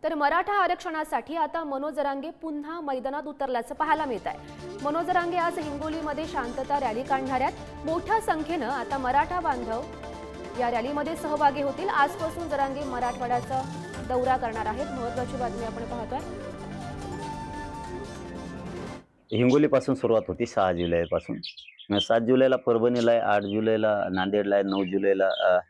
तर मराठा आरक्षणासाठी आता मनोज जरांगे पुन्हा मैदानात उतरल्याचं पाहायला मिळत आहे। मनोज जरांगे आज हिंगोलीमध्ये शांतता रॅली काढणार आहेत। मोठ्या संख्येनं आता मराठा बांधव या रॅलीमध्ये सहभागी होतील। आजपासून जरांगे मराठवाड्याचा दौरा करणार आहेत। महत्त्वाची बातमी आपण पाहतोय। हिंगोलीपासून सुरुवात होती 6 जुलैपासून। 7 जुलैला परभणीला आहे, 8 जुलैला नांदेडला आहे, 9 जुलैला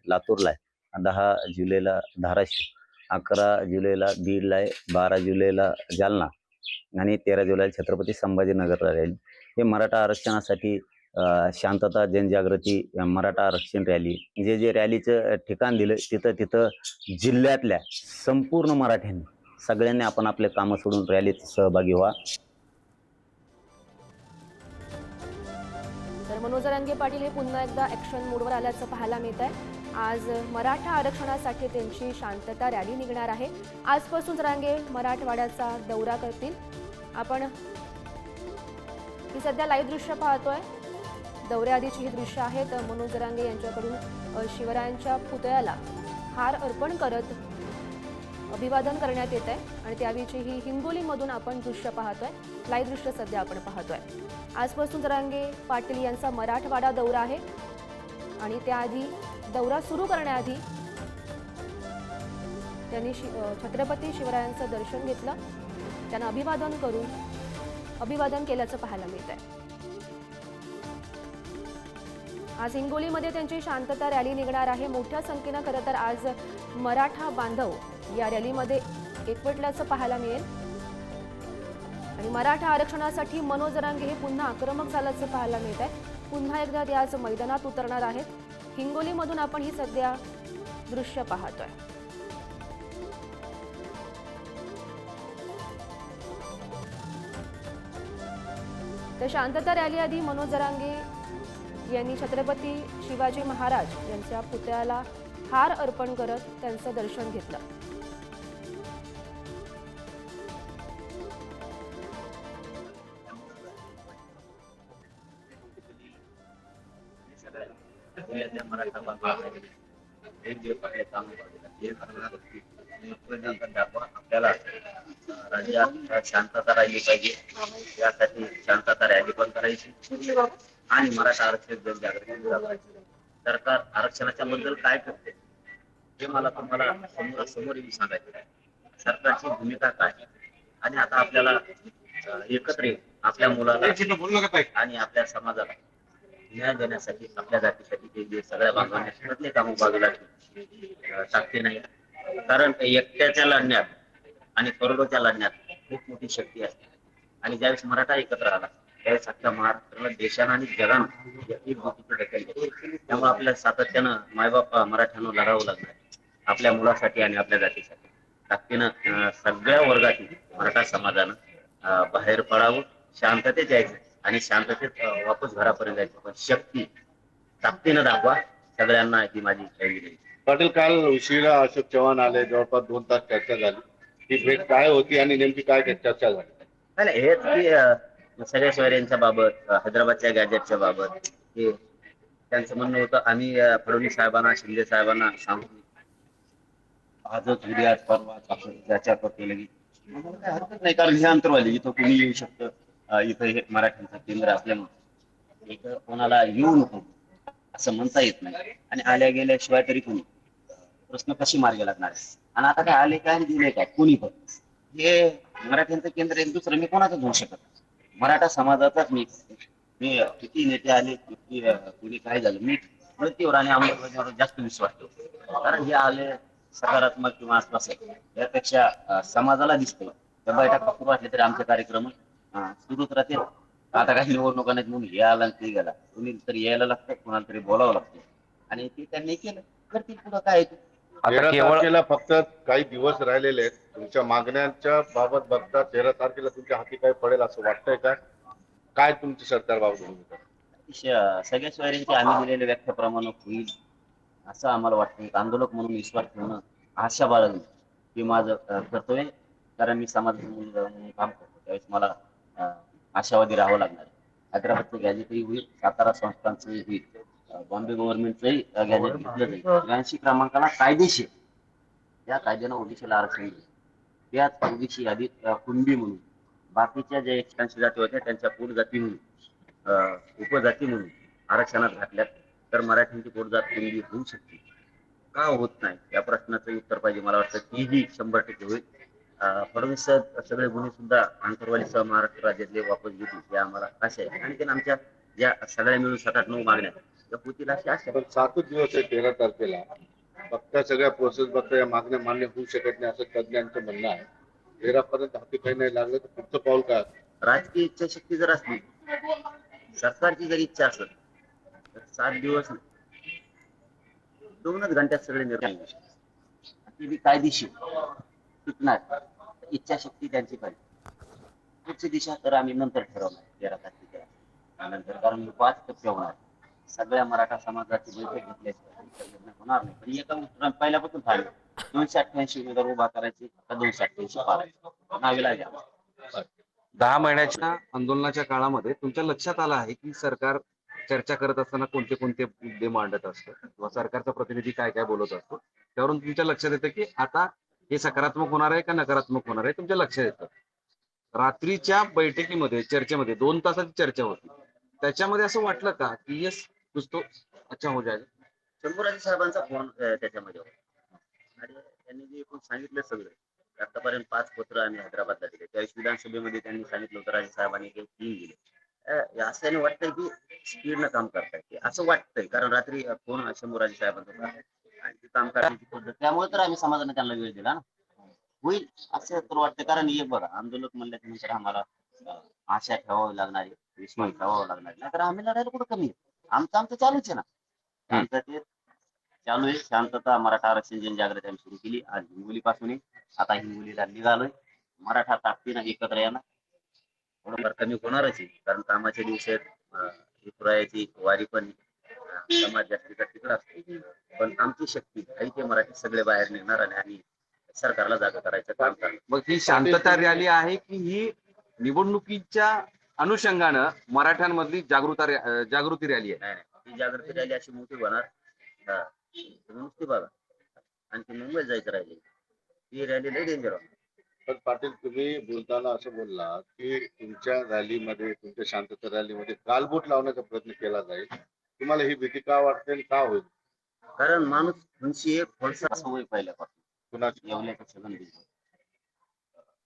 लातूरला आहे, 10 जुलैला धाराशिव, 11 जुलैला बीडला आहे, 12 जुलैला जालना आणि 13 जुलैला छत्रपती संभाजीनगरला राहील। हे मराठा आरक्षणासाठी शांतता जनजागृती मराठा आरक्षण रॅली जे रॅलीचं ठिकाण दिलं तिथं जिल्ह्यातल्या संपूर्ण मराठ्यांनी सगळ्यांनी आपण आपले कामं सोडून रॅलीत सहभागी व्हा। तर मनोज जरांगे पाटील हे पुन्हा एकदा ॲक्शन मोडवर आल्याचं पाहायला मिळत आहे। आज मराठा आरक्षणासाठी त्यांची शांतता रॅली निघणार आहे। आजपासून जरांगे मराठवाड्याचा दौरा करतील। आपण ही सध्या लाईव्ह दृश्य पाहतोय। दौऱ्याआधीची ही दृश्य आहेत। मनोज जरांगे यांच्याकडून शिवरायांच्या पुतळ्याला हार अर्पण करत अभिवादन करण्यात येत आहे आणि त्यावेळीची ही हिंगोलीमधून आपण दृश्य पाहतोय। लाईव्ह दृश्य सध्या आपण पाहतोय। आजपासून जरांगे पाटील यांचा मराठवाडा दौरा आहे आणि त्याआधी दौरा सुरू करण्याआधी त्यांनी छत्रपती शिवरायांचं दर्शन घेतलं। त्यांना अभिवादन केल्याचं पाहायला मिळत आहे। आज हिंगोलीमध्ये त्यांची शांतता रॅली निघणार आहे। मोठ्या संख्येनं खरं तर आज मराठा बांधव या रॅलीमध्ये एकवटल्याचं पाहायला मिळेल आणि मराठा आरक्षणासाठी मनोज जरांगे हे पुन्हा आक्रमक झाल्याचं पाहायला मिळत आहे। पुन्हा एकदा ते आज मैदानात उतरणार आहेत। हिंगोलीमधून आपण ही सध्या दृश्य पाहतोय। तर शांतता रॅली आधी मनोज जरांगे यांनी छत्रपती शिवाजी महाराज यांच्या पुतळ्याला हार अर्पण करत त्यांचं दर्शन घेतलं। आपल्याला राज्यात शांतता राहिली पाहिजे, यासाठी शांतता रॅली पण करायची आणि मराठा आरक्षण जनजागृती करायची। सरकार आरक्षणाच्या बद्दल काय करते हे मला तुम्हाला समोर येऊन सांगायचं आहे। सरकारची भूमिका काय आणि आता आपल्याला एकत्र येऊन आपल्या मुलाला आणि आपल्या समाजाला न्याय देण्यासाठी आपल्या जातीसाठी जे सगळ्या बांधवांनी प्रत्येक कामं बाजूला टाकते नाही। कारण एकट्याच्या लढण्यात आणि करोडोच्या लढण्यात खूप मोठी शक्ती असते आणि ज्यावेळेस मराठा एकत्र आला त्यावेळेस अख्ख्या महाराष्ट्राला देशानं आणि जगानं एक गोष्ट ढकलली। त्यामुळे आपल्याला सातत्यानं मायबाप मराठ्यांना लढावं लागणार आपल्या मुलासाठी आणि आपल्या जातीसाठी। ताकदीनं सगळ्या वर्गातील मराठा समाजानं बाहेर पडावं, शांततेत यायचं आणि शांततेत वापस घरापर्यंत जायचं। पण शक्ती ताकदीनं दाखवा सगळ्यांना ही माझी इच्छा। पाटील, काल उशिरा अशोक चव्हाण आले, जवळपास 2 तास चर्चा झाली। ही भेट काय होती आणि नेमकी काय चर्चा झाली? नाही हेच की सगळ्या सोयऱ्यांच्या बाबत, हैदराबादच्या गॅजेटच्या बाबत हे त्यांचं म्हणणं होतं। आम्ही फडणवीस साहेबांना, शिंदे साहेबांना सांगू आजच उद्या परवा चर्चा करतो लगेच, काय हरकत नाही कारण हे अंतरवाली इथं कोणी येऊ शकतं। इथं हे मराठ्यांचं केंद्र असल्यामुळे इथं कोणाला येऊ नको असं म्हणता येत नाही आणि आल्या गेल्याशिवाय तरी कोणी प्रश्न कशी मार्गी लागणार आहे। आणि आता काय आले काय दिले काय कोणी पण हे मराठ्यांचं केंद्र एक दुसरं मी कोणाचं घेऊ शकत। मराठा समाजाचाच मी किती नेते आले किती कोणी काय झालं मी मृत्यूवर आणि अंमलबजावणीवर जास्त विश्वास ठेवतो। कारण हे आले सकारात्मक किंवा आसपास यापेक्षा समाजाला दिसतं त्या बैठका सुरू असले तरी आमचे कार्यक्रम सुरूच राहतील। आता काही निवडणुका नाहीत म्हणून हे आला ते गेला, कोणी तरी यायला लागतं, कोणाला तरी बोलावं लागतं आणि ते त्यांनी केलं करतील। पुढं काय 13 तारखेला फक्त काही दिवस राहिलेले आहेत। तुमच्या मागण्यांच्या बाबत बघता 13 तारखेला तुमच्या हाती काय पडेल असं वाटतंय का? काय तुमची सरकार बाबत भूमिका? सगळ्या सोयऱ्यांची आम्ही दिलेल्या व्याख्याप्रमाणे होईल असं आम्हाला वाटतं। एक आंदोलक म्हणून विश्वास ठेवणं, आशा बाळगणं हे माझं कर्तव्य आहे। कारण मी समाजाचं म्हणून काम करतो त्यावेळेस मला आशावादी राहावं लागणार आहे। हैदराबादचं गॅजेटही होईल, सातारा संस्थांचंही होईल, बॉम्बे गव्हर्नमेंटचंही गॅजेट घेतलं जाईल। 82 क्रमांकाला कायदेशीर त्या कायद्यानं ओबीसीला आरक्षण दिलं त्याच ओबीसी यादीत कुणबी म्हणून बाकीच्या ज्या 180 जाती होत्या त्यांच्या पोटजाती म्हणून उपजाती म्हणून आरक्षणात घातल्यात, तर मराठ्यांची पोटजात कुणबी होऊ शकते, का होत नाही या प्रश्नाचं उत्तर पाहिजे. मला वाटतं तीही 100% होईल. फडणवीस साहेब सगळे गुन्हे सुद्धा आंतरवालीसह महाराष्ट्र राज्यातले वापस घेतील हे आम्हाला आशा आहे. आणि आमच्या ज्या सगळ्या मिळून 7-8-9 मागण्या त्या होतील अशी आशा आहे. पण 7 दिवस आहे 13 तारखेला, बघता सगळ्या प्रोसेस बघता या मागण्या मान्य होऊ शकत नाही असं तज्ञांचं म्हणणं आहे. 13 पर्यंत हाती काही नाही लागलं तर पुढचं पाऊल काय? राजकीय इच्छाशक्ती जर असली, सरकारची जर इच्छा असेल तर 7 दिवस 2च घंट्यात सगळे निर्णय होऊ शकतात. ती बी कायदेशीर सुटणार, इच्छाशक्ती त्यांची पाहिजे. पुढची दिशा तर आम्ही नंतर ठरवणार 13 तारखेला नंतर, कारण 5 टप्पे होणार. सगळ्या मराठा समाजाची बैठक घेतल्याशिवाय निर्णय होणार नाही. पण एका उत्तरात पहिल्यापासून झालं 288 उमेदवार उभा करायचे का 288 पाडायचे नावेला घ्या. 10 महिन्याच्या आंदोलनाच्या काळामध्ये तुमच्या लक्षात आलं आहे की सरकार चर्चा करत असताना कोणते कोणते मुद्दे मांडत असतं किंवा सरकारचा प्रतिनिधी काय काय बोलत असतो, त्यावरून तुमच्या लक्षात येतं की आता हे सकारात्मक होणार आहे का नकारात्मक होणार आहे तुमच्या लक्षात येतं. रात्रीच्या बैठकीमध्ये चर्चेमध्ये 2 तासाची चर्चा होती, त्याच्यामध्ये असं वाटलं का की यस कुछ तो अच्छा हो जाएगा? शंभूराजे साहेबांचा फोन त्याच्यामध्ये होता आणि त्यांनी जे एकूण सांगितलं सगळं आतापर्यंत 5 पत्र आम्ही हैदराबादला दिले. त्यावेळेस विधानसभेमध्ये त्यांनी सांगितलं होतं राजे साहेबांनी काही 3 दिले. असं वाटतंय की स्पीडनं काम करताय की असं वाटतंय, कारण रात्री फोन शंभूराजे साहेबांचा होता आणि ते काम करण्याची पद्धत, त्यामुळे तर आम्ही समाजाने त्यांना वेळ दिला ना. होईल असं तर वाटतं, कारण एक बघा आंदोलक म्हणल्याच्या नंतर आम्हाला आशा ठेवावी लागणार आहे, विश्वास ठेवावा लागणार आहे, नाहीतर आम्ही लढायला कुठं कमी आहे. आमचं चालूच आहे ना. शांततेत चालू आहे. शांतता मराठा आरक्षण जनजागृती आम्ही सुरू केली आज हिंगोलीपासून. आता हिंगोलीला निघालोय. मराठा ताकदीनं एकत्र येणार, थोडंफार कमी होणारच आहे, कारण कामाच्या दिवसात विठुरायाची वारी पण समाज जास्तीचा तिकडं असतो. पण आमची शक्ती काही ते मराठी सगळे बाहेर निघणार आणि आम्ही सरकारला जागा करायचं काम करणार. मग ही शांतता रॅली आहे की ही निवडणुकीच्या अनुषंगानं मराठ्यांमधली जागृती रॅली आहे? नाही नाही, ही जागृती रॅली अशी मोठी होणार. तुम्ही नुसती बघा, आणखी मुंबईत जायचं राहिले, ही रॅली लई डेंजर होणार. पण पाटील तुम्ही बोलताना असं बोलला की तुमच्या रॅलीमध्ये, तुमच्या शांतता रॅलीमध्ये गालबोट लावण्याचा प्रयत्न केला जाईल. तुम्हाला ही भीती का वाटते आणि का होईल? कारण माणूस तुमची एक फळसा सवय पहिल्यापासून कुणाची? येवल्यापेक्षा गंभीर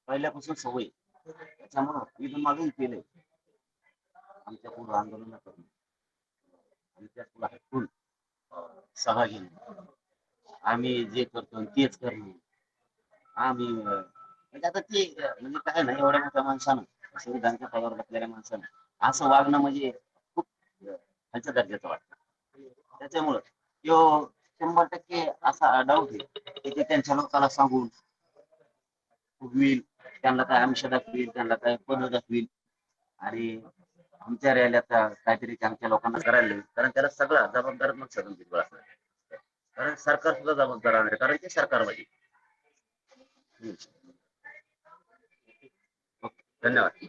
पहिल्यापासून सवय, त्याच्यामुळं इथून मागेही केलंय आमच्या पुढे आंदोलन करून आणि त्या पुढे हटकून सभा घेणे, आम्ही जे करतो तेच करणे. आम्ही म्हणजे आता ते म्हणजे काय नाही, एवढ्या मोठ्या माणसानं, संविधानाच्या पदावर बसलेल्या माणसानं असं वागणं म्हणजे खूप खालच्या दर्जाचं वाटतं. त्याच्यामुळं तो 100% असा डाऊट आहे की ते त्यांच्या लोकांना सांगून होईल, त्यांना काय आमिष दाखवील, त्यांना काय पद दाखवील आणि आमच्या रॅल्यात काहीतरी आमच्या लोकांना करायला लागेल, कारण त्याला सगळा जबाबदार मग सगळं भीती असणार. कारण सरकार सुद्धा जबाबदार आहे, कारण ते सरकारमध्ये. धन्यवाद.